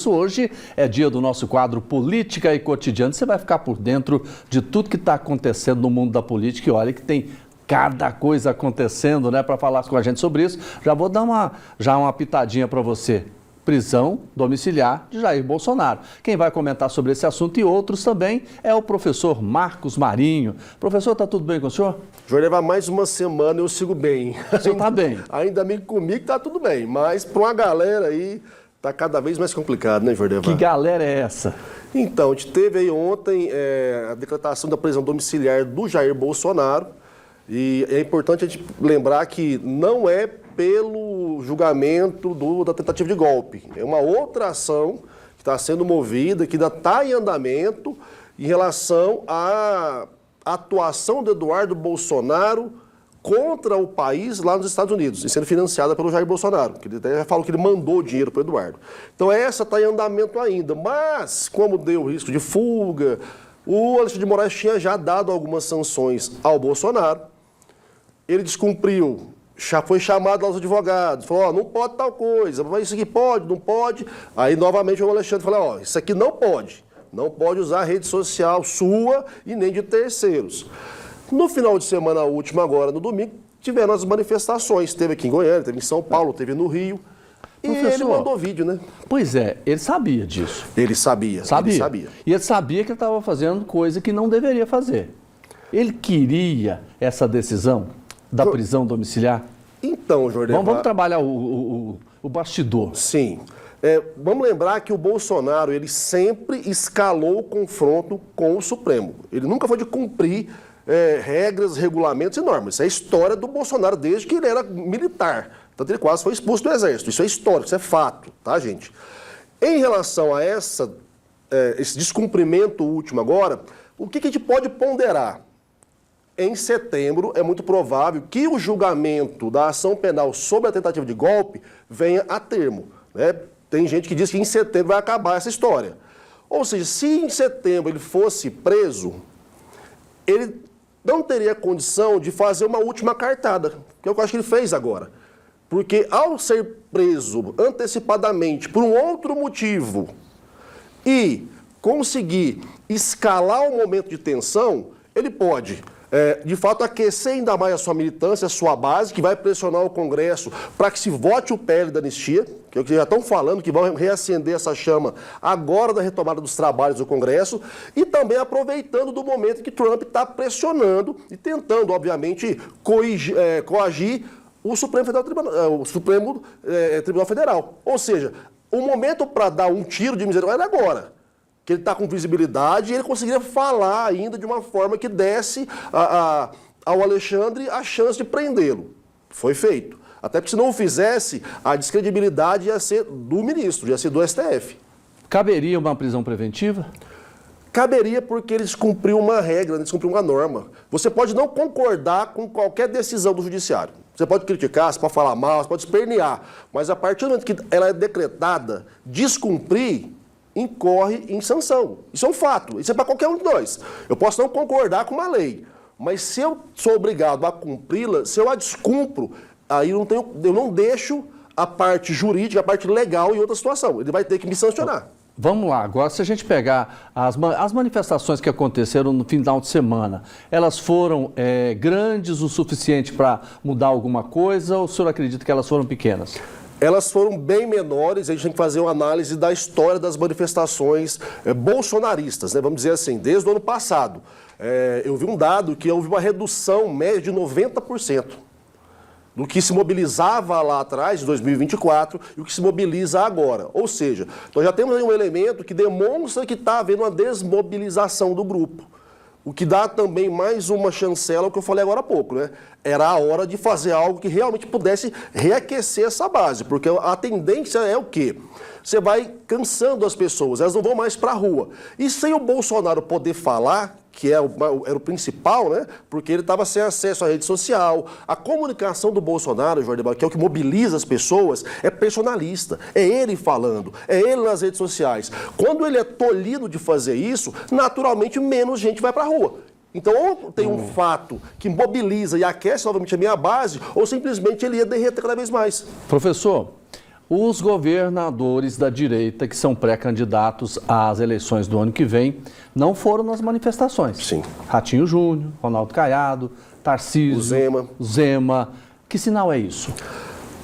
Hoje é dia do nosso quadro Política e Cotidiano. Você vai ficar por dentro de tudo que está acontecendo no mundo da política e olha que tem cada coisa acontecendo, né? Para falar com a gente sobre isso, já vou dar uma pitadinha para você. Prisão domiciliar de Jair Bolsonaro. Quem vai comentar sobre esse assunto e outros também é o professor Marcos Marinho. Professor, está tudo bem com o senhor? Vai levar mais uma semana, eu sigo bem. Você está bem? Ainda bem comigo está tudo bem, mas para uma galera aí está cada vez mais complicado, né, Jordevar? Que galera é essa? Então, a gente teve aí ontem a decretação da prisão domiciliar do Jair Bolsonaro e é importante a gente lembrar que não é pelo julgamento da tentativa de golpe. É uma outra ação que está sendo movida, que ainda está em andamento em relação à atuação do Eduardo Bolsonaro contra o país lá nos Estados Unidos, e sendo financiada pelo Jair Bolsonaro, que ele até falou que ele mandou dinheiro para o Eduardo. Então essa está em andamento ainda, mas como deu risco de fuga, o Alexandre de Moraes tinha já dado algumas sanções ao Bolsonaro, ele descumpriu, já foi chamado aos advogados, falou, não pode tal coisa, mas isso aqui pode, não pode. Aí novamente o Alexandre falou, isso aqui não pode usar a rede social sua e nem de terceiros. No final de semana último, agora no domingo, tiveram as manifestações. Teve aqui em Goiânia, teve em São Paulo, teve no Rio. E ele mandou vídeo, né? Pois é, ele sabia disso. Ele sabia. E ele sabia que ele estava fazendo coisa que não deveria fazer. Ele queria essa decisão da prisão domiciliar? Então, Jordevar... Vamos trabalhar o bastidor. Sim. Vamos lembrar que o Bolsonaro, ele sempre escalou o confronto com o Supremo. Ele nunca foi de cumprir regras, regulamentos e normas. Isso é a história do Bolsonaro desde que ele era militar. Tanto ele quase foi expulso do Exército. Isso é histórico, isso é fato, tá, gente? Em relação a esse descumprimento último agora, o que a gente pode ponderar? Em setembro, é muito provável que o julgamento da ação penal sobre a tentativa de golpe venha a termo, né? Tem gente que diz que em setembro vai acabar essa história. Ou seja, se em setembro ele fosse preso, ele não teria condição de fazer uma última cartada, que é o que eu acho que ele fez agora. Porque ao ser preso antecipadamente por um outro motivo e conseguir escalar o momento de tensão, ele pode, de fato, aquecer ainda mais a sua militância, a sua base, que vai pressionar o Congresso para que se vote o PL da anistia, que é o que já estão falando, que vão reacender essa chama agora da retomada dos trabalhos do Congresso, e também aproveitando do momento que Trump está pressionando e tentando, obviamente, coagir o Supremo Tribunal Federal. Ou seja, o momento para dar um tiro de misericórdia é agora, que ele está com visibilidade e ele conseguiria falar ainda de uma forma que desse ao Alexandre a chance de prendê-lo. Foi feito. Até porque se não o fizesse, a descredibilidade ia ser do ministro, ia ser do STF. Caberia uma prisão preventiva? Caberia porque eles cumpriram uma regra, eles cumpriram uma norma. Você pode não concordar com qualquer decisão do judiciário. Você pode criticar, você pode falar mal, você pode espernear. Mas a partir do momento que ela é decretada, descumprir, incorre em sanção. Isso é um fato. Isso é para qualquer um de nós. Eu posso não concordar com uma lei, mas se eu sou obrigado a cumpri-la, se eu a descumpro, aí eu não deixo a parte jurídica, a parte legal em outra situação. Ele vai ter que me sancionar. Vamos lá, agora se a gente pegar as manifestações que aconteceram no final de semana, elas foram grandes o suficiente para mudar alguma coisa ou o senhor acredita que elas foram pequenas? Elas foram bem menores, a gente tem que fazer uma análise da história das manifestações bolsonaristas, né? Vamos dizer assim, desde o ano passado. Eu vi um dado que houve uma redução média de 90% do que se mobilizava lá atrás, em 2024, e o que se mobiliza agora. Ou seja, nós já temos aí um elemento que demonstra que está havendo uma desmobilização do grupo. O que dá também mais uma chancela ao que eu falei agora há pouco, né? Era a hora de fazer algo que realmente pudesse reaquecer essa base, porque a tendência é o quê? Você vai cansando as pessoas, elas não vão mais para a rua. E sem o Bolsonaro poder falar, que era o principal, né? Porque ele estava sem acesso à rede social. A comunicação do Bolsonaro, Jorge, que é o que mobiliza as pessoas, é personalista. É ele falando, é ele nas redes sociais. Quando ele é tolhido de fazer isso, naturalmente menos gente vai para a rua. Então, ou tem um fato que mobiliza e aquece novamente a minha base, ou simplesmente ele ia derreter cada vez mais. Professor, Os governadores da direita, que são pré-candidatos às eleições do ano que vem, não foram nas manifestações. Sim. Ratinho Júnior, Ronaldo Caiado, Tarcísio, Zema. Que sinal é isso?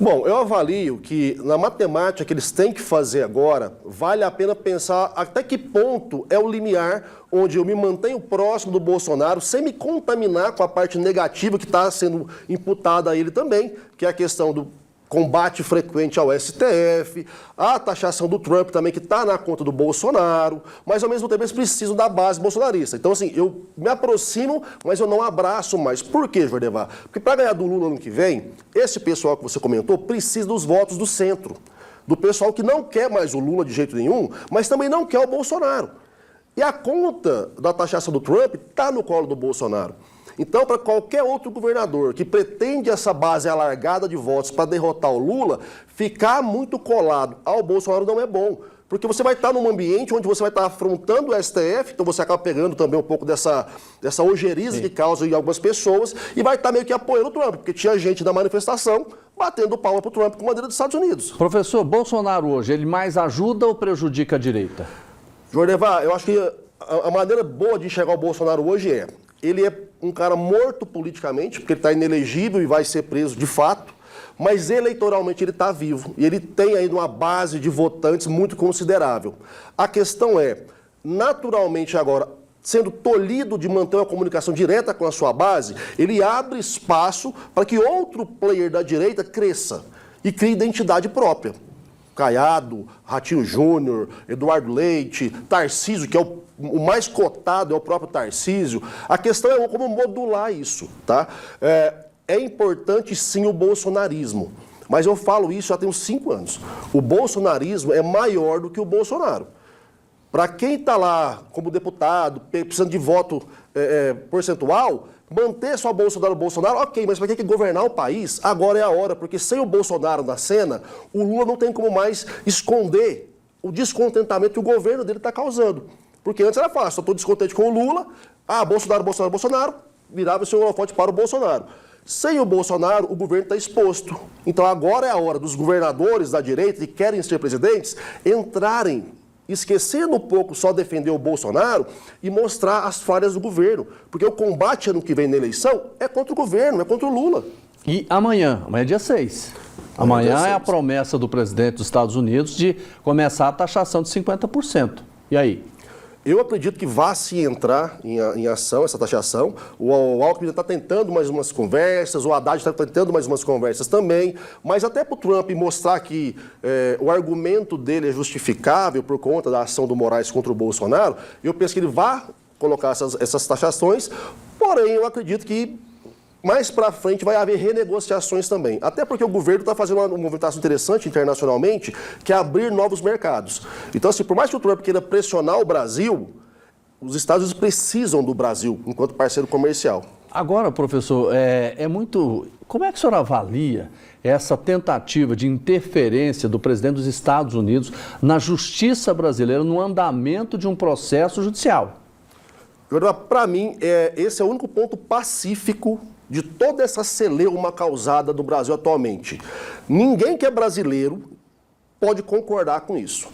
Bom, eu avalio que na matemática que eles têm que fazer agora, vale a pena pensar até que ponto é o limiar onde eu me mantenho próximo do Bolsonaro sem me contaminar com a parte negativa que está sendo imputada a ele também, que é a questão do combate frequente ao STF, a taxação do Trump também, que está na conta do Bolsonaro, mas ao mesmo tempo eles precisam da base bolsonarista. Então, assim, eu me aproximo, mas eu não abraço mais. Por quê, Jordevar? Porque para ganhar do Lula ano que vem, esse pessoal que você comentou precisa dos votos do centro, do pessoal que não quer mais o Lula de jeito nenhum, mas também não quer o Bolsonaro. E a conta da taxação do Trump está no colo do Bolsonaro. Então, para qualquer outro governador que pretende essa base alargada de votos para derrotar o Lula, ficar muito colado ao Bolsonaro não é bom. Porque você vai estar num ambiente onde você vai estar afrontando o STF, então você acaba pegando também um pouco dessa ojeriza que causa em algumas pessoas, e vai estar meio que apoiando o Trump, porque tinha gente na manifestação batendo palma para o Trump com bandeira dos Estados Unidos. Professor, Bolsonaro hoje, ele mais ajuda ou prejudica a direita? Jordevar, eu acho que a maneira boa de enxergar o Bolsonaro hoje é: ele é um cara morto politicamente, porque ele está inelegível e vai ser preso de fato, mas eleitoralmente ele está vivo e ele tem ainda uma base de votantes muito considerável. A questão é, naturalmente agora, sendo tolhido de manter uma comunicação direta com a sua base, ele abre espaço para que outro player da direita cresça e crie identidade própria. Caiado, Ratinho Júnior, Eduardo Leite, Tarcísio, que é o mais cotado, é o próprio Tarcísio. A questão é como modular isso, tá? É importante sim o bolsonarismo, mas eu falo isso já tem uns 5 anos. O bolsonarismo é maior do que o Bolsonaro. Para quem está lá como deputado, precisando de voto percentual, manter só Bolsonaro, ok, mas para que governar o país? Agora é a hora, porque sem o Bolsonaro na cena, o Lula não tem como mais esconder o descontentamento que o governo dele está causando. Porque antes era fácil, eu estou descontente com o Lula, Bolsonaro, virava o seu holofote para o Bolsonaro. Sem o Bolsonaro, o governo está exposto. Então agora é a hora dos governadores da direita que querem ser presidentes entrarem, esquecendo um pouco só defender o Bolsonaro e mostrar as falhas do governo. Porque o combate ano que vem na eleição é contra o governo, é contra o Lula. E amanhã é dia 6. Amanhã é a promessa do presidente dos Estados Unidos de começar a taxação de 50%. E aí? Eu acredito que vá se entrar em ação essa taxação. O Alckmin está tentando mais umas conversas, o Haddad está tentando mais umas conversas também, mas até para o Trump mostrar que o argumento dele é justificável por conta da ação do Moraes contra o Bolsonaro, eu penso que ele vai colocar essas taxações, porém eu acredito que mais para frente vai haver renegociações também. Até porque o governo está fazendo uma movimentação interessante internacionalmente, que é abrir novos mercados. Então, assim, por mais que o Trump queira pressionar o Brasil, os Estados Unidos precisam do Brasil enquanto parceiro comercial. Agora, professor, como é que o senhor avalia essa tentativa de interferência do presidente dos Estados Unidos na justiça brasileira, no andamento de um processo judicial? Para mim, esse é o único ponto pacífico de toda essa celeuma causada do Brasil atualmente. Ninguém que é brasileiro pode concordar com isso.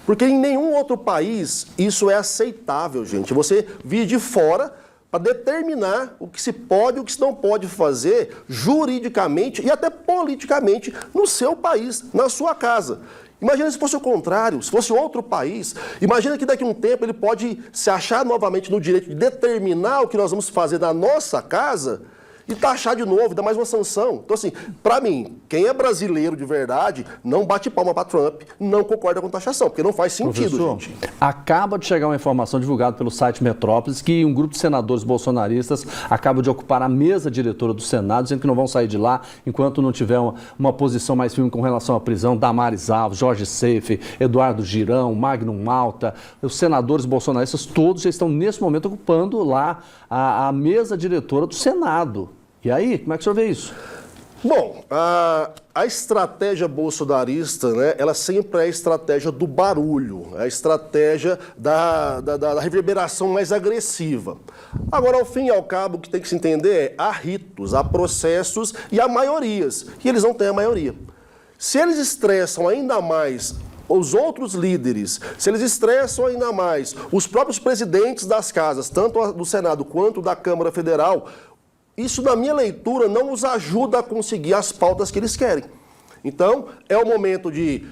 Porque em nenhum outro país isso é aceitável, gente. Você vir de fora para determinar o que se pode e o que se não pode fazer juridicamente e até politicamente no seu país, na sua casa. Imagina se fosse o contrário, se fosse outro país. Imagina que daqui a um tempo ele pode se achar novamente no direito de determinar o que nós vamos fazer na nossa casa e taxar de novo, dar mais uma sanção. Então, assim, para mim, quem é brasileiro de verdade, não bate palma para Trump, não concorda com taxação, porque não faz sentido, professor, gente. Acaba de chegar uma informação divulgada pelo site Metrópolis que um grupo de senadores bolsonaristas acaba de ocupar a mesa diretora do Senado, dizendo que não vão sair de lá enquanto não tiver uma posição mais firme com relação à prisão. Damares Alves, Jorge Seife, Eduardo Girão, Magno Malta, os senadores bolsonaristas todos já estão nesse momento ocupando lá a mesa diretora do Senado. E aí, como é que o senhor vê isso? Bom, a estratégia bolsonarista, né, ela sempre é a estratégia do barulho, é a estratégia da reverberação mais agressiva. Agora, ao fim e ao cabo, o que tem que se entender é há ritos, há processos e há maiorias. E eles não têm a maioria. Se eles estressam ainda mais os outros líderes, se eles estressam ainda mais os próprios presidentes das casas, tanto do Senado quanto da Câmara Federal, isso, na minha leitura, não os ajuda a conseguir as pautas que eles querem. Então, é o momento de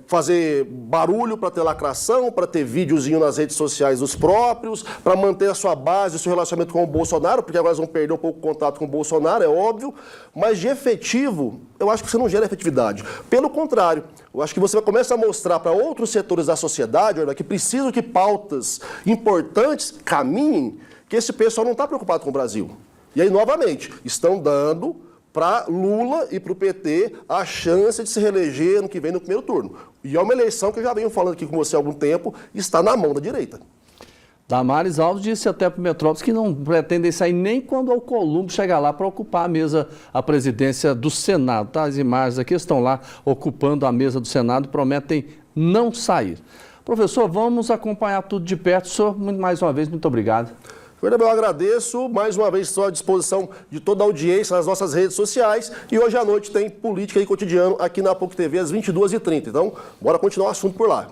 fazer barulho para ter lacração, para ter videozinho nas redes sociais dos próprios, para manter a sua base, o seu relacionamento com o Bolsonaro, porque agora eles vão perder um pouco o contato com o Bolsonaro, é óbvio, mas de efetivo, eu acho que você não gera efetividade. Pelo contrário, eu acho que você começa a mostrar para outros setores da sociedade, que precisam que pautas importantes caminhem, que esse pessoal não está preocupado com o Brasil. E aí, novamente, estão dando para Lula e para o PT a chance de se reeleger no que vem no primeiro turno. E é uma eleição que eu já venho falando aqui com você há algum tempo, está na mão da direita. Damares Alves disse até para o Metrópolis que não pretendem sair nem quando o Alcolumbre chegar lá para ocupar a presidência do Senado. Tá? As imagens aqui estão lá ocupando a mesa do Senado e prometem não sair. Professor, vamos acompanhar tudo de perto. Senhor, mais uma vez, muito obrigado. Eu agradeço, mais uma vez estou à disposição de toda a audiência nas nossas redes sociais e hoje à noite tem Política e Cotidiano aqui na PUC TV às 22h30. Então, bora continuar o assunto por lá.